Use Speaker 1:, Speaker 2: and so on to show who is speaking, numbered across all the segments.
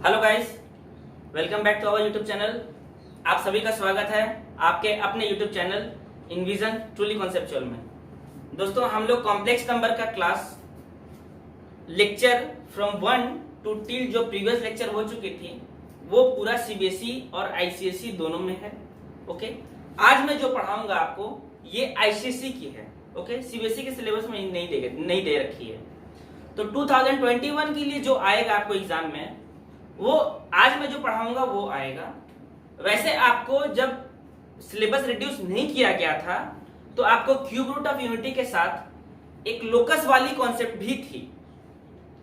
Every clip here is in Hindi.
Speaker 1: Hello guys, welcome back to our YouTube channel. आप सभी का स्वागत है आपके अपने YouTube channel invision truly conceptual में। दोस्तों, हम लोग कॉम्प्लेक्स नंबर का class lecture from 1 to till जो प्रीवियस लेक्चर हो चुकी थी वो पूरा सीबीएसई और आईसीएसई दोनों में है। ओके, आज मैं जो पढ़ाऊंगा आपको ये आईसीएसई की है। ओके, सीबीएसई के सिलेबस में नहीं दे रखी है। तो 2021 के लिए जो आएगा आपको एग्जाम में, वो आज मैं जो पढ़ाऊंगा वो आएगा। वैसे आपको जब सिलेबस रिड्यूस नहीं किया गया था तो आपको क्यूब रूट ऑफ यूनिटी के साथ एक लोकस वाली कॉन्सेप्ट भी थी।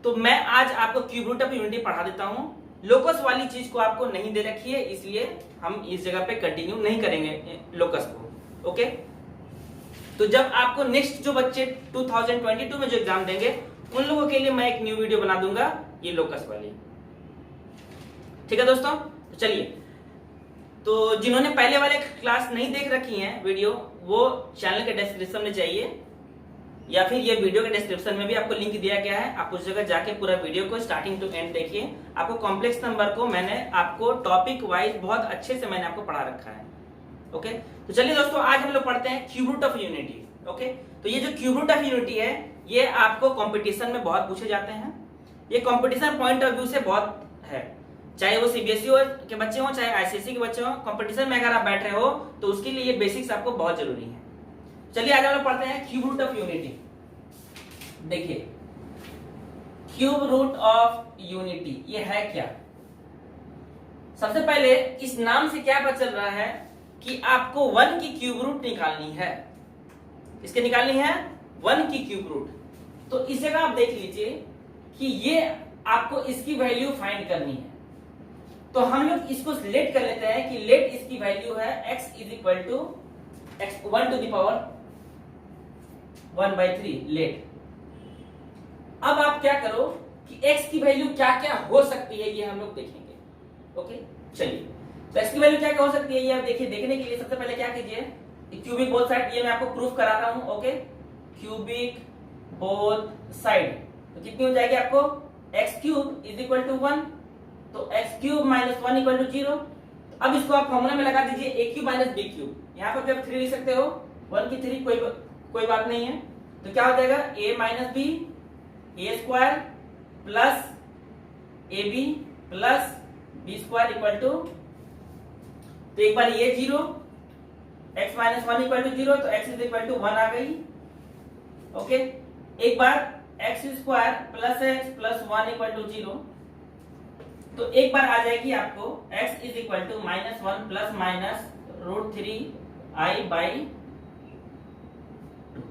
Speaker 1: तो मैं आज आपको क्यूब रूट ऑफ यूनिटी पढ़ा देता हूं। लोकस वाली चीज को आपको नहीं दे रखी है, इसलिए हम इस जगह पे कंटिन्यू नहीं करेंगे लोकस को। ओके, तो जब आपको नेक्स्ट जो बच्चे 2022 में जो एग्जाम देंगे उन लोगों के लिए मैं एक न्यू वीडियो बना दूंगा ये लोकस वाली। ठीक है दोस्तों, तो चलिए। तो जिन्होंने पहले वाले क्लास नहीं देख रखी है वीडियो, वो चैनल के डिस्क्रिप्शन में जाइए या फिर ये वीडियो के डिस्क्रिप्शन में भी आपको लिंक दिया गया है। आप उस जगह जाके पूरा वीडियो को स्टार्टिंग टू एंड देखिए। आपको कॉम्प्लेक्स नंबर को मैंने आपको टॉपिक वाइज बहुत अच्छे से मैंने आपको पढ़ा रखा है। ओके, तो चलिए दोस्तों, आज हम लोग पढ़ते हैं cube root of unity. Okay, तो ये जो क्यूब रूट ऑफ यूनिटी है ये आपको कंपटीशन में बहुत पूछे जाते हैं। ये कंपटीशन पॉइंट ऑफ व्यू से बहुत है, चाहे वो सीबीएसई के बच्चे हो चाहे आईसीएसई के बच्चे हो। कंपटीशन में अगर आप बैठ रहे हो तो उसके लिए ये बेसिक्स आपको बहुत जरूरी है। चलिए आज हम लोग पढ़ते हैं क्यूब रूट ऑफ यूनिटी। देखिए, क्यूब रूट ऑफ यूनिटी ये है क्या। सबसे पहले इस नाम से क्या पता चल रहा है कि आपको 1 की क्यूब रूट निकालनी है। इसके निकालनी है 1 की क्यूब रूट। तो इस जगह आप देख लीजिए कि ये आपको इसकी वैल्यू फाइंड करनी है। तो हम लोग इसको लेट कर लेते हैं कि लेट इसकी वैल्यू है x is equal to x 1 to the power 1/3 let. अब आप क्या करो कि x की वैल्यू क्या क्या हो सकती है ये हम लोग देखेंगे। ओके, चलिए। तो x की वैल्यू क्या क्या हो सकती है ये आप देखिए। देखने के लिए सबसे पहले क्या कीजिए, क्यूबिक बोथ साइड ये मैं आपको प्रूफ करा रहा हूं। ओके, क्यूबिक बोथ साइड तो कितनी हो जाएगी आपको x cube is equal to 1। तो x cube minus 1 equal to 0। अब इसको आप फॉर्मूला में लगा दीजिए a cube minus b cube. यहाँ पर आप 3 लिख सकते हो, 1 की 3 कोई बात नहीं है। तो क्या हो जाएगा a minus b a square plus a b plus b square equal to, तो एक बार ये 0 x माइनस 1 इक्वल टू 0 तो x इज इक्वल टू 1 आ गई। ओके, एक बार x square plus x plus 1 equal to 0, तो एक बार आ जाएगी आपको x is equal to minus 1 plus minus root 3i by 2।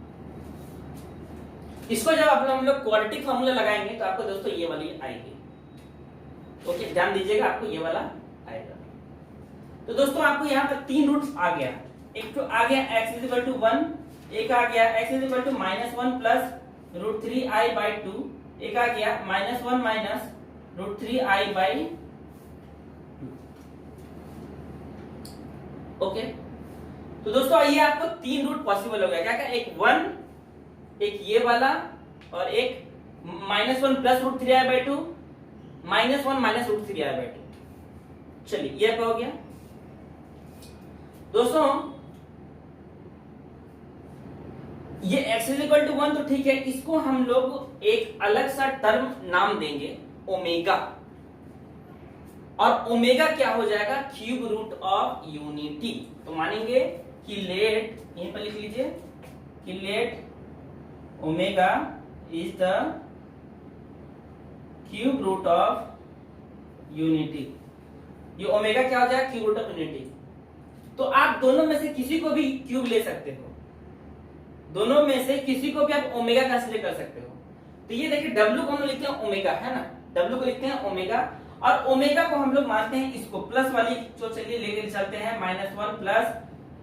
Speaker 1: इसको जब हम लोग क्वाड्रेटिक फॉर्मूला लगाएंगे तो आपको दोस्तों ये वाली आएगी। ओके, ध्यान दीजिएगा, आपको ये वाला आएगा। तो दोस्तों आपको यहाँ पर 3 रूट्स आ गया। एक तो आ गया x इज इक्वल टू 1, एक आ गया x is equal to minus 1 plus root 3i by 2, एक आ गया minus 1 minus root 3i by 2। Okay, तो दोस्तों ये आपको 3 रूट पॉसिबल हो गया। क्या क्या, एक 1, एक ये वाला और एक minus 1 plus root 3i by 2, minus 1 minus root 3i by 2। चलिए ये आपका हो गया। दोस्तों ये x इज इक्वल टू 1 तो ठीक है, इसको हम लोग एक अलग सा टर्म नाम देंगे ओमेगा। और ओमेगा क्या हो जाएगा, क्यूब रूट ऑफ यूनिटी। तो मानेंगे कि लेट, यहीं पर लिख लीजिए कि let omega is the cube root of unity. ये ओमेगा क्या हो जाएगा, क्यूब रूट ऑफ यूनिटी। तो आप दोनों में से किसी को भी क्यूब ले सकते हो, दोनों में से किसी को भी आप ओमेगा कंसीडर कर सकते हो। तो ये देखिए W को हम लिखते हैं ओमेगा, है ना, W को लिखते हैं ओमेगा। और ओमेगा को हम लोग मानते हैं इसको प्लस वाली, तो चलिए लेके चलते हैं minus 1 plus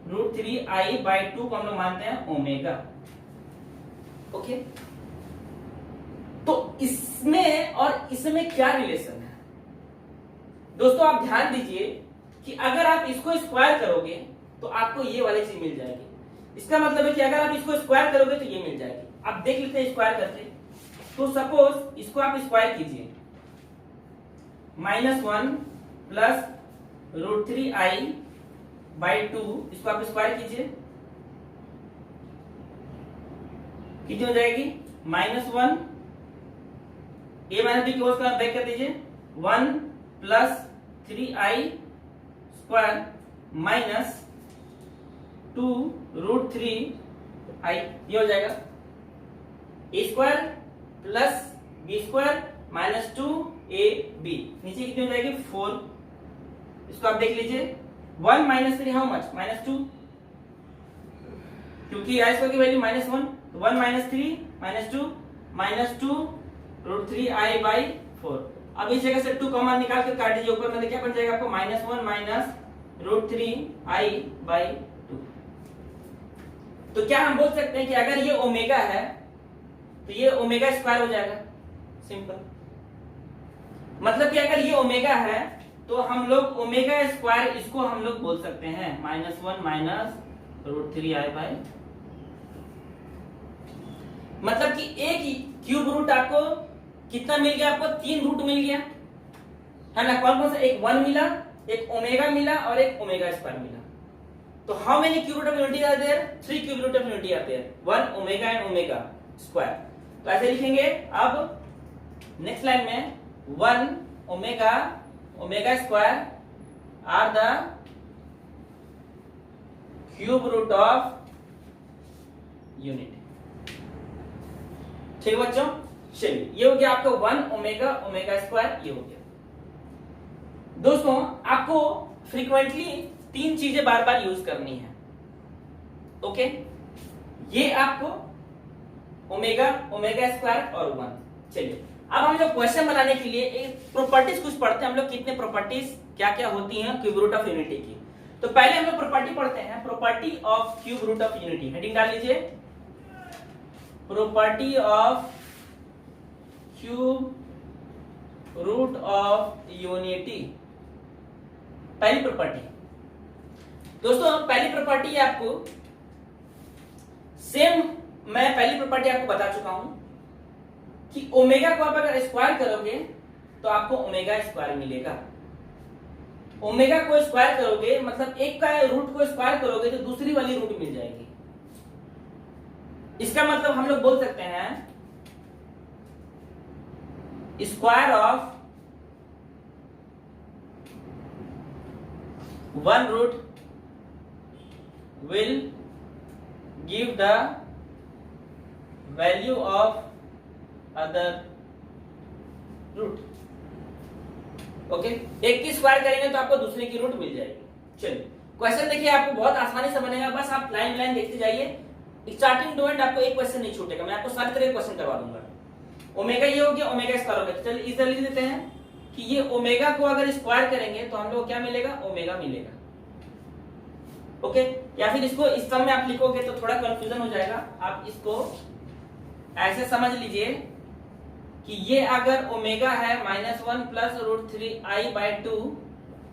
Speaker 1: root 3i by 2 को हम लोग मानते हैं ओमेगा। ओके, तो इसमें और इसमें क्या रिलेशन है दोस्तों, आप ध्यान दीजिए कि अगर आप इसको स्क्वायर करोगे तो आपको ये वाली चीज मिल जाएगी। इसका मतलब है कि अगर आप इसको स्क्वायर करोगे तो ये मिल जाएगी। आप देख लेते हैं स्क्वायर करके। तो सपोज इसको आप स्क्वायर कीजिए -1 प्लस √3i/2, इसको आप स्क्वायर कीजिए, कितनी हो जाएगी? -1 a माइनस b क्लोज कर ब्रेक कर दीजिए, 1 plus 3i square minus 2√3i, ये हो जाएगा a square plus b square minus 2ab, नीचे कितनी हो जाएगी? 4, इसको आप देख लीजिए, 1 माइनस 3 हाउ मच? -2, क्योंकि i स्क्वायर की वैल्यू -1, तो 1 माइनस 3 -2 -2√3i/4। अब इस जगह से 2 कॉमन निकाल कर काट दीजिए, ऊपर में क्या बन जाएगा आपको? -1 -√3i/2। तो क्या हम बोल सकते हैं कि अगर ये ओमेगा है तो ये ओमेगा स्क्वायर हो जाएगा, सिंपल। मतलब कि अगर ये ओमेगा है तो हम लोग ओमेगा स्क्वायर इसको हम लोग बोल सकते हैं -1 -√3i/, मतलब कि एक क्यूब रूट आपको कितना मिल गया? आपको 3 रूट मिल गया है ना। कौन कौन सा? एक 1 मिला, एक ओमेगा मिला और एक ओमेगा स्क्वायर मिला। तो how many cube root of unity are there? 3 cube root of unity are there, 1 omega and omega square. तो ऐसे लिखेंगे। अब नेक्स्ट लाइन में 1 omega omega square are the cube root of unity. ठीक है बच्चों, चलिए ये हो गया आपका 1 ओमेगा ओमेगा स्क्वायर, ये हो गया। दोस्तों आपको फ्रीक्वेंटली 3 चीजें बार बार यूज करनी है, ओके। ये आपको ओमेगा ओमेगा स्क्वायर और 1। चलिए अब हम लोग क्वेश्चन बनाने के लिए एक प्रॉपर्टीज कुछ पढ़ते हैं। हम लोग कितने प्रॉपर्टीज क्या क्या होती हैं क्यूब रूट ऑफ यूनिटी की। तो पहले हम लोग प्रॉपर्टी पढ़ते हैं, property of cube root of unity. Heading डाल लीजिए, property of cube root of unity. पहली प्रॉपर्टी दोस्तों, पहली प्रॉपर्टी आपको सेम, मैं पहली प्रॉपर्टी आपको बता चुका हूं कि ओमेगा को आप अगर स्क्वायर करोगे तो आपको ओमेगा स्क्वायर मिलेगा। ओमेगा को स्क्वायर करोगे मतलब एक का रूट को स्क्वायर करोगे तो दूसरी वाली रूट मिल जाएगी। इसका मतलब हम लोग बोल सकते हैं square of 1 root will give the value of other root, okay. एक की स्क्वायर करेंगे तो आपको दूसरे की रूट मिल जाएगी। चलिए क्वेश्चन देखिए, आपको बहुत आसानी से बनेगा, बस आप लाइन लाइन देखते जाइए, स्टार्टिंग टू एंड आपको एक क्वेश्चन नहीं छूटेगा। मैं आपको सारे तरह के क्वेश्चन करवा दूंगा। ओमेगा ये हो गया, ओमेगा स्क्वायर हो गया। चलिए इधर लिख देते हैं कि ये ओमेगा को अगर स्क्वायर करेंगे तो हम लोग क्या मिलेगा? ओमेगा मिलेगा, ओके। या फिर इसको इस टर्म में आप लिखोगे तो थोड़ा कंफ्यूजन हो जाएगा। आप इसको ऐसे समझ लीजिए कि ये अगर ओमेगा है -1 प्लस √3i/2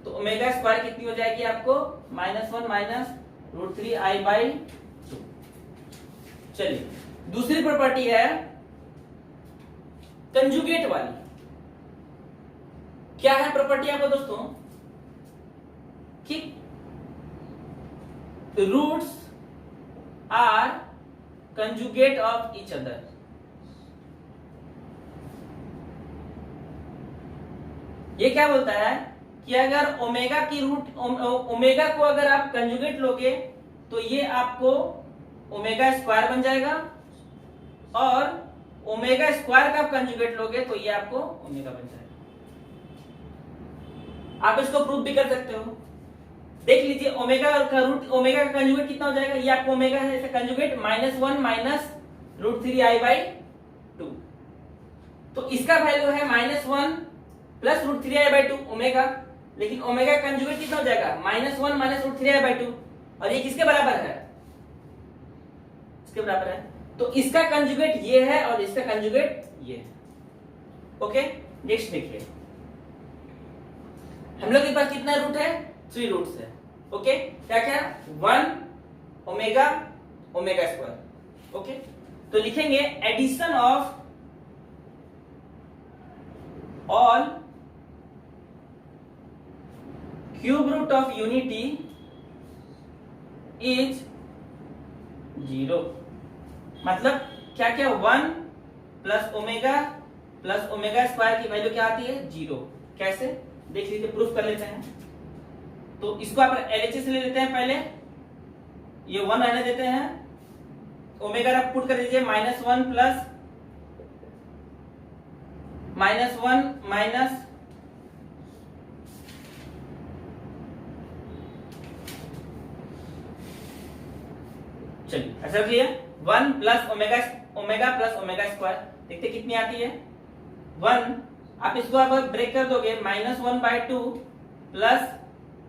Speaker 1: तो ओमेगा स्क्वायर कितनी हो जाएगी आपको? -1 √3i/2। चलिए दूसरी प्रॉपर्टी है कंजुगेट वाली। क्या है प्रॉपर्टी आपको दोस्तों? कि roots are conjugate of each other. ये क्या बोलता है कि अगर ओमेगा की रूट ओमेगा को अगर आप कंजुगेट लोगे तो ये आपको ओमेगा स्क्वायर बन जाएगा, और ओमेगा स्क्वायर का आप कंजुगेट लोगे तो ये आपको ओमेगा बन जाएगा। आप इसको प्रूव भी कर सकते हो। देख लीजिए ओमेगा का रूट ओमेगा का कंजुगेट कितना हो जाएगा? ये आपको ओमेगा है, इसका कंजुगेट -1 √3i/2। तो इसका वैल्यू है -1 प्लस √3i/2 ओमेगा, लेकिन ओमेगा कंजुगेट कितना हो जाएगा? -1 √3i/2, और ये किसके बराबर है? इसके बराबर है। तो इसका कंजुगेट ये है और इसका कंजुगेट ये है, ओके। नेक्स्ट देखिए, हम लोग के पास कितना रूट है? 3 रूट्स है, ओके। क्या क्या? 1 ओमेगा ओमेगा स्क्वायर, ओके। तो लिखेंगे addition of all cube root of unity is 0। मतलब क्या क्या 1 प्लस ओमेगा स्क्वायर की वैल्यू क्या आती है 0। कैसे देख लीजिए, प्रूफ कर लेते हैं। तो इसको आप एलएचएस ले लेते हैं, पहले ये 1 रहने देते हैं, ओमेगा आप पुट कर दीजिए -1 प्लस -1 माइनस चलिए ऐसा रख लिया 1 plus omega plus omega square, देखते कितनी आती है 1। आप इसको आप ब्रेक कर दोगे -1/2 प्लस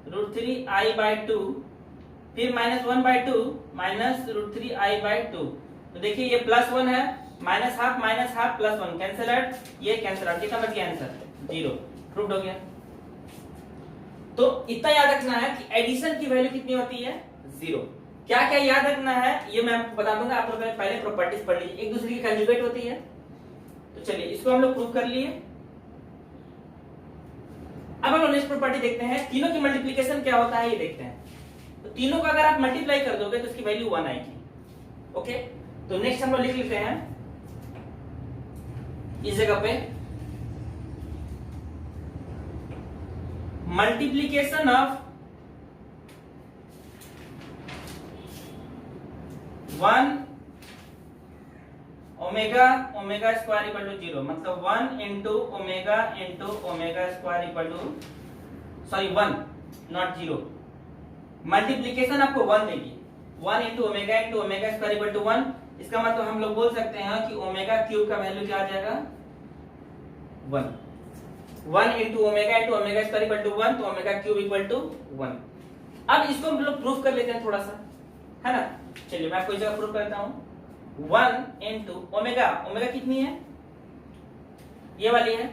Speaker 1: √3i/2, फिर -1/2 माइनस √3i/2। तो देखिए ये +1 है, -½ प्लस 1 कैंसिल आउट, ये कैंसिल आउट, कितना बच गया आंसर 0। प्रूव्ड हो गया। तो इतना याद रखना है कि एडिशन की वैल्यू कितनी होती है 0। क्या क्या याद रखना है ये मैं आपको बता दूंगा, आप लोग पहले प्रॉपर्टीज पढ़ लीजिए। एक दूसरे की कंजुगेट होती है। तो चलिए इसको हम लोग प्रूव कर लिए। अब हम लोग नेक्स्ट प्रॉपर्टी देखते हैं, तीनों की मल्टीप्लिकेशन क्या होता है ये देखते हैं। तो तीनों का अगर आप मल्टीप्लाई कर दोगे तो उसकी वैल्यू 1 आएगी। ओके, तो नेक्स्ट हम लोग लिख लेते हैं इस जगह पे multiplication of 1 omega square equal to 0। मतलब 1 into omega square equal to 1 not 0। Multiplication आपको 1 देगी, 1 into omega square equal to 1। इसका मतलब हम लोग बोल सकते हैं कि ओमेगा क्यूब का वैल्यू क्या आ जाएगा 1 into omega square equal to 1, तो ओमेगा क्यूब इक्वल टू 1। अब इसको हम लोग प्रूफ कर लेते हैं थोड़ा सा, है ना। चलिए मैं आपको इस जगह प्रूफ करता हूं। 1 इंटू ओमेगा कितनी है ये वाली है,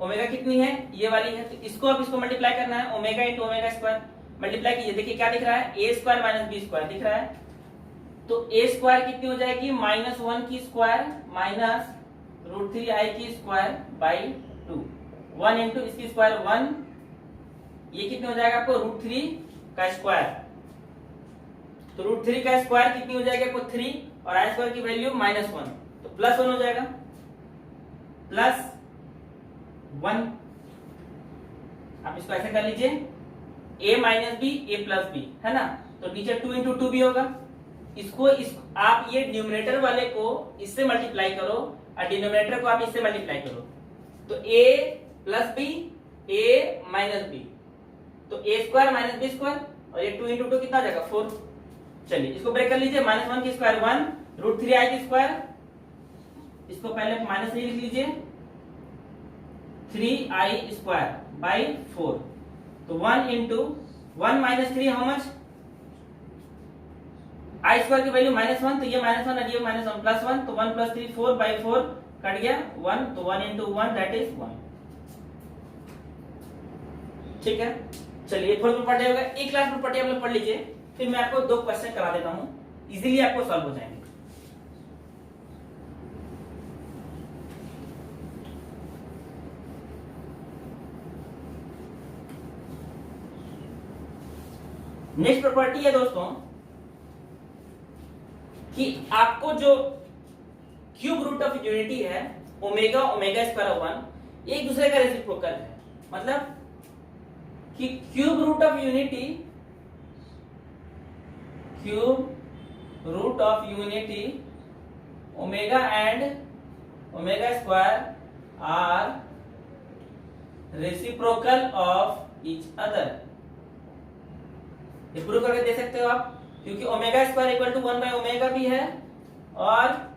Speaker 1: ओमेगा कितनी है ये वाली है। तो इसको अब इसको मल्टीप्लाई करना है, omega into omega square multiply कीजिए। देखिए क्या दिख रहा है, a square minus b square दिख रहा है। तो a स्क्वायर कितनी हो जाएगी -1 की स्क्वायर माइनस √3i की स्क्वायर बाई 2। 1 इंटू इसकी स्क्वायर 1, ये कितने हो जाएगा आपको √3 का स्क्वायर। तो √3 का स्क्वायर कितनी हो जाएगी आपको 3, और i स्क्वायर की वैल्यू -1, तो +1 हो जाएगा, +1। आप इसको ऐसे कर लीजिए, a minus b a plus b, है ना। तो नीचे 2 इंटू 2 भी होगा। इसको आप ये न्यूमरेटर वाले को इससे मल्टीप्लाई करो और डिनोमिनेटर को आप इससे मल्टीप्लाई करो। तो a plus b a minus b, तो a square minus b square, और ये 2 इंटू 2 कितना हो जाएगा 4। चलिए इसको ब्रेक कर लीजिए, -1 की स्क्वायर 1, √3i की स्क्वायर, इसको पहले माइनस नहीं लिख लीजिए, 3i स्क्वायर बाई 4। तो 1 into 1 minus 3 how much, i square की वैल्यू -1, तो ये -1 और ये -1 +1, तो 1 + 3 4 बाई 4 कट गया 1, तो 1 इंटू 1 दैट इज 1। ठीक है, चलिए फोर्थ प्रॉपर्टी होगा। एक क्लास प्रॉपर्टी आप लोग पढ़ लीजिए, फिर मैं आपको 2 क्वेश्चन करा देता हूं, इजीली आपको सॉल्व हो जाएंगे। नेक्स्ट प्रॉपर्टी है दोस्तों कि आपको जो क्यूब रूट ऑफ यूनिटी है ओमेगा स्क्वायर 1 एक दूसरे का रेसिप्रोकल है। मतलब कि cube root of unity omega and omega square are reciprocal of each other. ये प्रूव करके दे सकते हो आप, क्योंकि omega square equal to 1 by omega भी है, और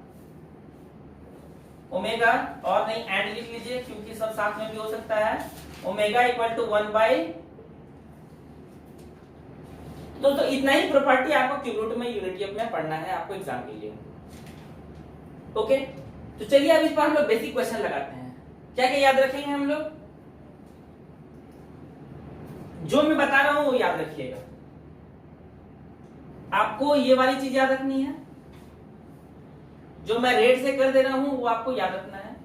Speaker 1: ओमेगा और नहीं एंड लिख लीजिए क्योंकि सब साथ में भी हो सकता है, ओमेगा इक्वल टू 1 बाय। तो इतना ही प्रॉपर्टी आपको क्यूब रूट में यूनिटी में पढ़ना है आपको एग्जाम के लिए। ओके, तो चलिए अब इस पर हम लोग बेसिक क्वेश्चन लगाते हैं। क्या क्या याद रखेंगे हम लोग, जो मैं बता रहा हूं वो याद रखिएगा। आपको ये वाली चीज याद रखनी है, जो मैं रेड से कर दे रहा हूं वो आपको याद रखना है।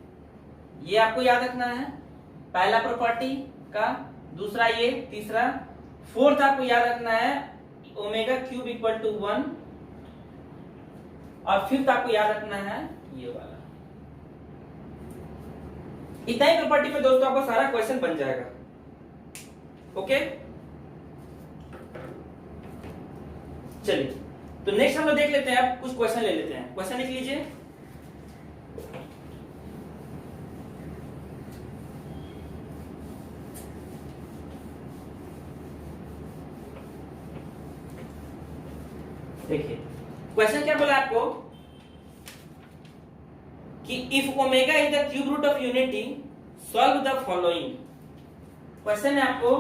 Speaker 1: ये आपको याद रखना है पहला प्रॉपर्टी का दूसरा ये, तीसरा, फोर्थ आपको याद रखना है ओमेगा क्यूब इक्वल टू 1, और फिफ्थ आपको याद रखना है ये वाला। इतना ही प्रॉपर्टी में दोस्तों आपका सारा क्वेश्चन बन जाएगा। ओके, चलिए तो नेक्स्ट हम लोग देख लेते हैं, अब कुछ क्वेश्चन ले लेते हैं। क्वेश्चन लिख लीजिए। देखिए क्वेश्चन क्या बोला आपको कि if omega is the cube root of unity solve the following. Question है आपको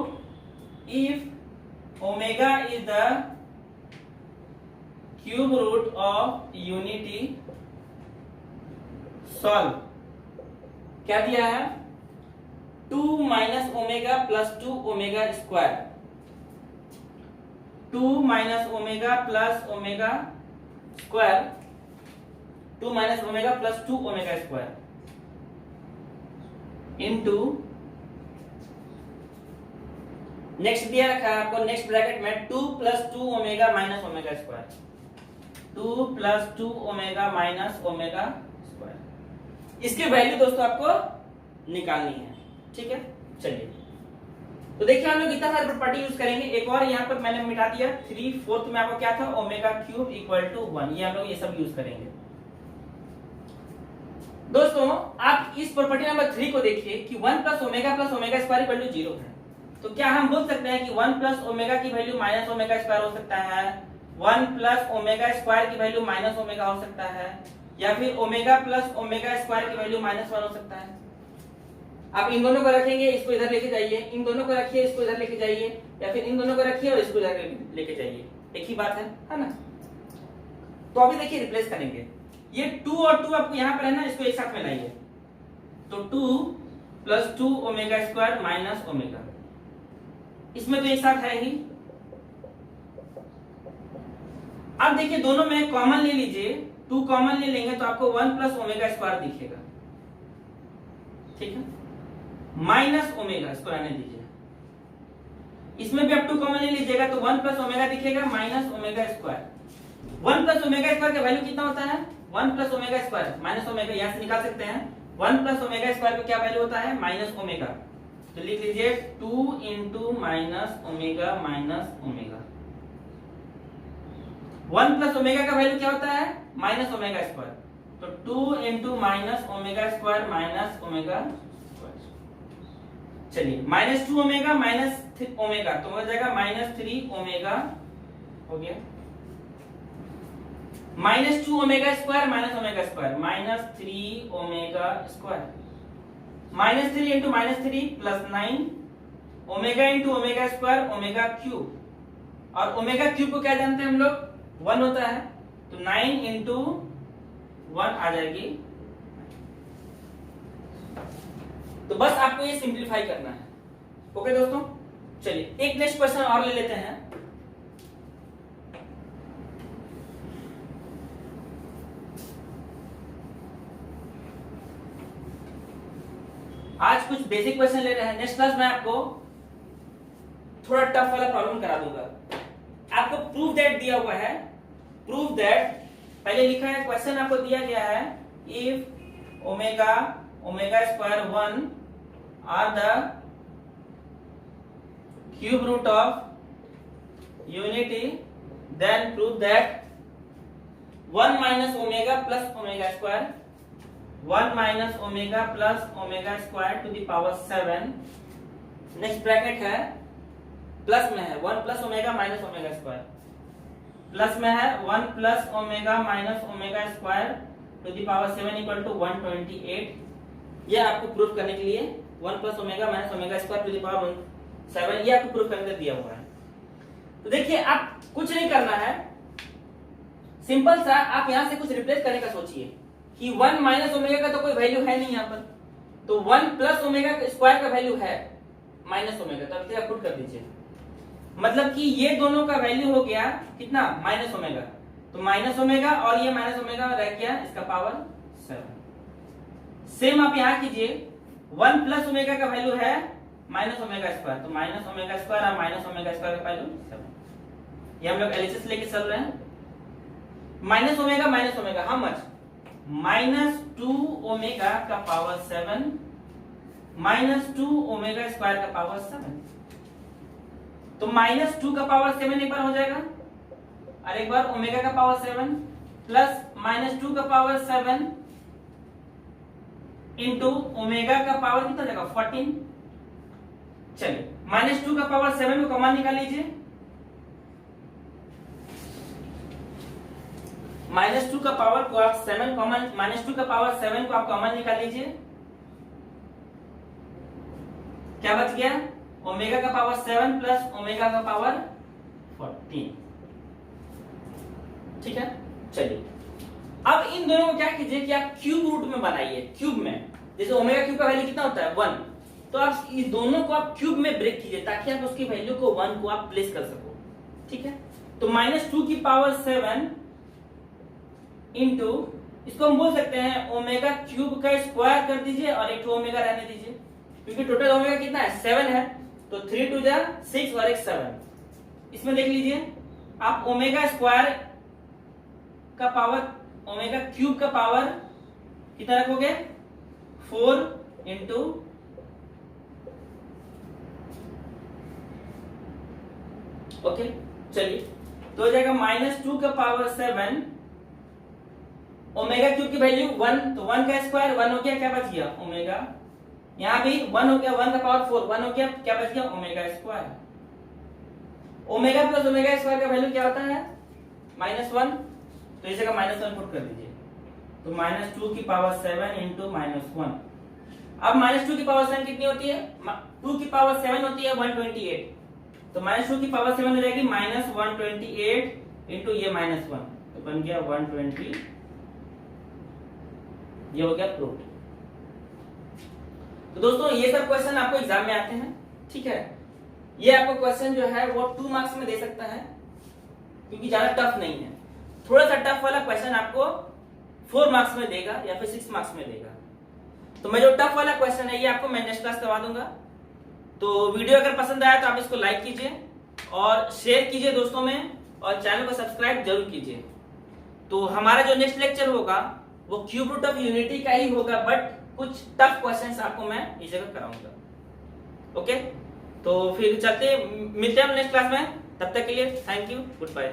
Speaker 1: if omega is the cube root of unity solve, क्या दिया है 2 minus omega plus 2 omega square, 2 minus omega plus omega square, 2 minus omega plus 2 omega square into, next दिया रखा है आपको नेक्स्ट ब्रैकेट में 2 plus 2 omega minus omega square, 2 plus 2 omega minus omega square. इसकी वैल्यू दोस्तों आपको निकालनी है, ठीक है। चलिए तो देखिए हम लोग इतना सारा प्रॉपर्टी यूज करेंगे। एक और यहाँ पर मैंने मिटा दिया 3/4 में आपको क्या था ओमेगा क्यूब इक्वल टू 1, ये हम लोग ये सब यूज करेंगे। दोस्तों आप इस प्रॉपर्टी नंबर 3 को देखिए कि 1 plus omega square equal to 0 है, तो क्या हम बोल सकते हैं कि 1 प्लस ओमेगा की वैल्यू माइनस ओमेगा स्क्वायर हो सकता है, 1 प्लस ओमेगा स्क्वायर की वैल्यू माइनस ओमेगा हो सकता है, या फिर ओमेगा प्लस ओमेगा स्क्वायर की वैल्यू -1 हो सकता है। आप इन दोनों को रखेंगे, इसको इधर लेके जाइए, इन दोनों को रखिए, इसको इधर लेके जाइए, या फिर इन दोनों को रखिए और इसको इधर लेके जाइए, एक ही बात है ना। तो अभी देखिए रिप्लेस करेंगे, ये 2 और 2 आपको यहाँ पर है ना, इसको एक साथ में लाइए, तो 2 plus 2 omega square minus omega, इसमें तो एक साथ है ही। अब देखिए दोनों में कॉमन ले लीजिए, 2 कॉमन ले लेंगे तो आपको 1 प्लस ओमेगा स्क्वायर दिखेगा, ठीक है, माइनस ओमेगा, इसको रहने दीजिए। इसमें भी आप 2 कॉमन ले लीजिएगा तो 1 प्लस ओमेगा दिखेगा minus omega square. 1 plus omega square का वैल्यू कितना होता है 1 plus omega square minus omega, यहां से निकाल सकते हैं 1 प्लस ओमेगा स्क्वायर का क्या वैल्यू होता है माइनस ओमेगा, तो लिख लीजिए 2 into minus omega minus omega. 1 plus omega का वैल्यू क्या होता है माइनस ओमेगा स्क्वायर, तो 2 into minus omega square minus omega square. चलिए -2 ओमेगा माइनस ओमेगा तो हो जाएगा -3 ओमेगा हो गया, -2 omega square minus omega square -3 omega square, -3 into -3 +9 omega into omega square omega cube, और ओमेगा क्यूब को क्या जानते हैं हम लोग 1 होता है, तो 9 इंटू 1 आ जाएगी। तो बस आपको ये सिंप्लीफाई करना है। ओके दोस्तों, चलिए एक नेक्स्ट क्वेश्चन और ले लेते हैं। आज कुछ बेसिक क्वेश्चन ले रहे हैं, नेक्स्ट क्लास में आपको थोड़ा टफ वाला प्रॉब्लम करा दूंगा। आपको प्रूव दैट दिया हुआ है, प्रूव दैट पहले लिखा है, क्वेश्चन आपको दिया गया है if omega omega square 1 are the cube root of unity then prove that 1 minus omega plus omega square 1 minus omega plus omega square to the power 7, next bracket है प्लस में है 1 plus omega minus omega square, plus में है 1 plus omega minus omega square to the power 7 equal to 128। ये आपको प्रूफ करने के लिए 1 plus omega minus omega square to the power 7 ये आपको प्रूफ करने के लिए दिया हुआ है। तो देखिए आप कुछ नहीं करना है, सिंपल सा आप यहां से कुछ रिप्लेस करने का सोचिए कि 1 माइनस ओमेगा का तो कोई वैल्यू है नहीं यहाँ पर, तो 1 प्लस ओमेगा स्क्वायर का वैल्यू है माइनस ओमेगा, तो अब पुट कर दीजिए, मतलब कि ये दोनों का वैल्यू हो गया कितना माइनस ओमेगा, तो माइनस ओमेगा और ये माइनस ओमेगा रह गया इसका पावर 7। सेम आप यहां कीजिए 1 प्लस ओमेगा का वैल्यू है माइनस ओमेगा स्क्वायर, तो माइनस ओमेगा स्क्वायर और माइनस ओमेगा स्क्वायर का वैल्यू 7। ये हम लोग एलएचएस लेके चल रहे हैं। Minus omega how much, -2 omega का पावर 7 -2 ओमेगा स्क्वायर का पावर 7। तो -2 का पावर 7 एक बार हो जाएगा और एक बार ओमेगा का पावर 7 प्लस -2 का पावर 7 इंटू ओमेगा का पावर कितना जाएगा 14। चलिए -2 का पावर 7 को कॉमन निकाल लीजिए, -2 का पावर को आप 7 कॉमन, -2 का पावर 7 को आप कॉमन निकाल लीजिए, क्या बच गया ओमेगा का पावर 7 प्लस ओमेगा का पावर 14। ठीक है, चलिए अब इन दोनों को क्या कीजिए कि आप क्यूब रूट में बनाइए। क्यूब में जैसे ओमेगा क्यूब का वैल्यू कितना होता है 1, तो आप इस दोनों को आप क्यूब में ब्रेक कीजिए ताकि आप उसकी वैल्यू को 1 को आप प्लेस कर सको। ठीक है, तो -2 की पावर 7 इंटू इसको हम बोल सकते हैं ओमेगा क्यूब का स्क्वायर कर दीजिए और एक ओमेगा रहने दीजिए, क्योंकि टोटल ओमेगा कितना है 7 है, तो 3 2 जा 6 और एक 7। इसमें देख लीजिए आप ओमेगा स्क्वायर का पावर, ओमेगा क्यूब का पावर कितना रखोगे 4 इंटू ओके। चलिए तो हो जाएगा -2 का पावर 7 ओमेगा क्यूब की वैल्यू 1, तो 1 का स्क्वायर 1 हो गया, क्या बच गया ओमेगा, यहां भी 1 हो गया, 1 का पावर 4 1 हो गया, क्या बच गया omega square. Omega plus omega square का वैल्यू क्या होता है -1, तो इसे का -1 पुट कर दीजिए, तो -2 की पावर 7 इंटू -1। अब -2 की पावर 7 कितनी होती है, 2 की पावर 7 होती है 128, तो -2 की पावर 7 हो जाएगी -128 इंटू ये -1, तो बन गया 120। ये हो गया प्रूफ। तो दोस्तों ये सब क्वेश्चन आपको एग्जाम में आते हैं। ठीक है, ये आपको क्वेश्चन जो है वो 2 मार्क्स में दे सकता है, क्योंकि ज्यादा टफ नहीं है। थोड़ा सा टफ वाला क्वेश्चन आपको 4 मार्क्स में देगा या फिर 6 मार्क्स में देगा। तो मैं जो टफ वाला क्वेश्चन है ये आपको मैं नेक्स्ट क्लास करवा दूंगा। तो वीडियो अगर पसंद आया तो आप इसको लाइक कीजिए और शेयर कीजिए दोस्तों में, और चैनल को सब्सक्राइब जरूर कीजिए। तो हमारा जो नेक्स्ट लेक्चर होगा वो क्यूब रूट ऑफ यूनिटी का ही होगा, बट कुछ टफ क्वेश्चंस आपको मैं इस जगह कराऊंगा। ओके, तो फिर चलते मिलते हैं नेक्स्ट क्लास में, तब तक के लिए थैंक यू, गुड बाय।